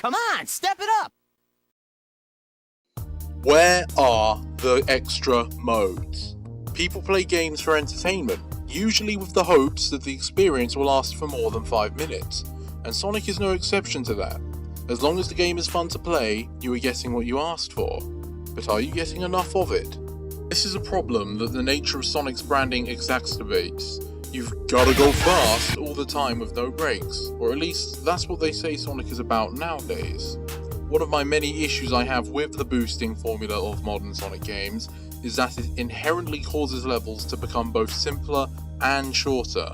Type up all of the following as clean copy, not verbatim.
Come on, step it up! Where are the extra modes? People play games for entertainment, usually with the hopes that the experience will last for more than 5 minutes, and Sonic is no exception to that. As long as the game is fun to play, you are getting what you asked for. But are you getting enough of it? This is a problem that the nature of Sonic's branding exacerbates. You've gotta go fast all the time with no breaks, or at least that's what they say Sonic is about nowadays. One of my many issues I have with the boosting formula of modern Sonic games is that it inherently causes levels to become both simpler and shorter.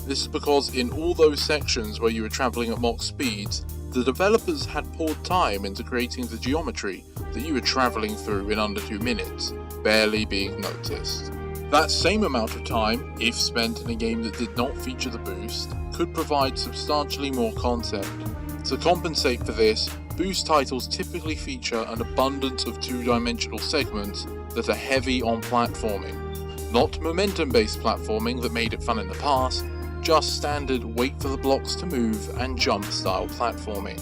This is because in all those sections where you are travelling at mock speeds, the developers had poured time into creating the geometry that you were travelling through in under 2 minutes, barely being noticed. That same amount of time, if spent in a game that did not feature the boost, could provide substantially more content. To compensate for this, boost titles typically feature an abundance of two-dimensional segments that are heavy on platforming. Not momentum-based platforming that made it fun in the past, just standard wait for the blocks to move and jump style platforming.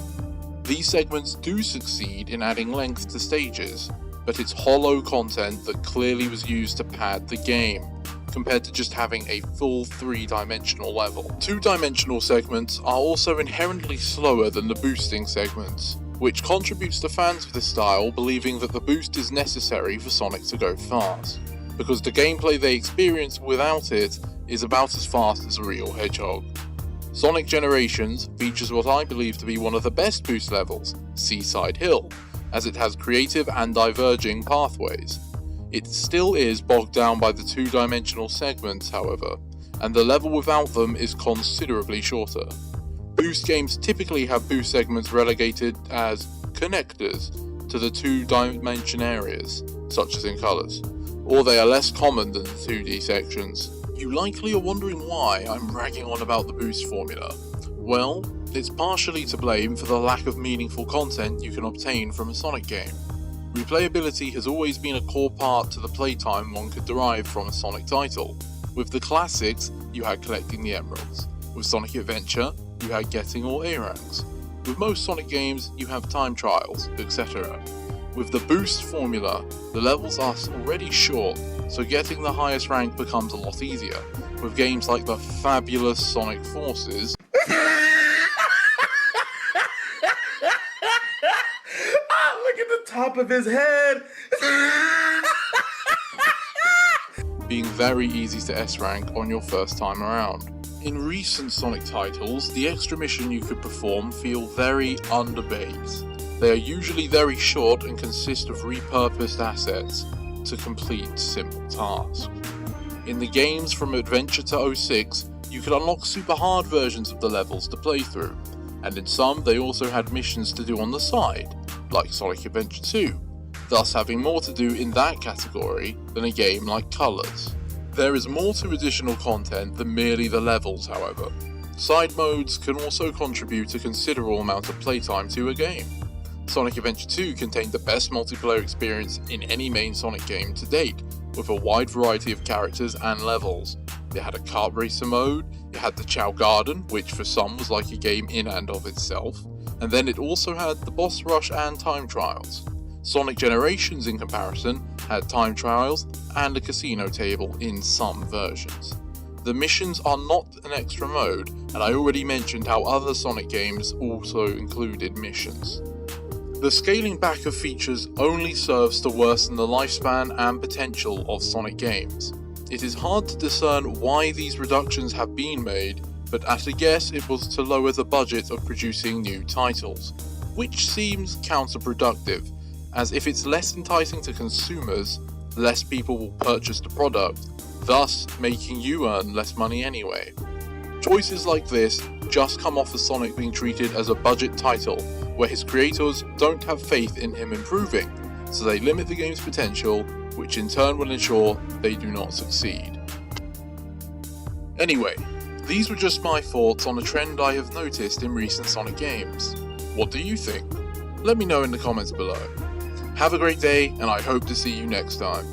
These segments do succeed in adding length to stages, but it's hollow content that clearly was used to pad the game, compared to just having a full 3-dimensional level. 2-dimensional segments are also inherently slower than the boosting segments, which contributes to fans of this style believing that the boost is necessary for Sonic to go fast, because the gameplay they experience without it is about as fast as a real hedgehog. Sonic Generations features what I believe to be one of the best boost levels, Seaside Hill, as it has creative and diverging pathways. It still is bogged down by the 2-dimensional segments, however, and the level without them is considerably shorter. Boost games typically have boost segments relegated as connectors to the 2-dimension areas, such as in Colors, or they are less common than the 2D sections. You likely are wondering why I'm ragging on about the boost formula. Well, it's partially to blame for the lack of meaningful content you can obtain from a Sonic game. Replayability has always been a core part to the playtime one could derive from a Sonic title. With the classics, you had collecting the emeralds. With Sonic Adventure, you had getting all A ranks. With most Sonic games, you have time trials, etc. With the boost formula, the levels are already short, so getting the highest rank becomes a lot easier. With games like the fabulous Sonic Forces, look at the top of his head! being very easy to S-rank on your first time around. In recent Sonic titles, the extra mission you could perform feel very underbaked. They are usually very short and consist of repurposed assets to complete simple tasks. In the games from Adventure to 06, you could unlock super hard versions of the levels to play through, and in some they also had missions to do on the side, like Sonic Adventure 2, thus having more to do in that category than a game like Colors. There is more to additional content than merely the levels, however. Side modes can also contribute a considerable amount of playtime to a game. Sonic Adventure 2 contained the best multiplayer experience in any main Sonic game to date, with a wide variety of characters and levels. It had a kart racer mode, it had the Chao Garden, which for some was like a game in and of itself, and then it also had the boss rush and time trials. Sonic Generations, in comparison, had time trials and a casino table in some versions. The missions are not an extra mode, and I already mentioned how other Sonic games also included missions. The scaling back of features only serves to worsen the lifespan and potential of Sonic games. It is hard to discern why these reductions have been made, but at a guess it was to lower the budget of producing new titles, which seems counterproductive, as if it's less enticing to consumers, less people will purchase the product, thus making you earn less money anyway. Choices like this just come off as Sonic being treated as a budget title, where his creators don't have faith in him improving, so they limit the game's potential, which in turn will ensure they do not succeed. Anyway, these were just my thoughts on a trend I have noticed in recent Sonic games. What do you think? Let me know in the comments below. Have a great day, and I hope to see you next time.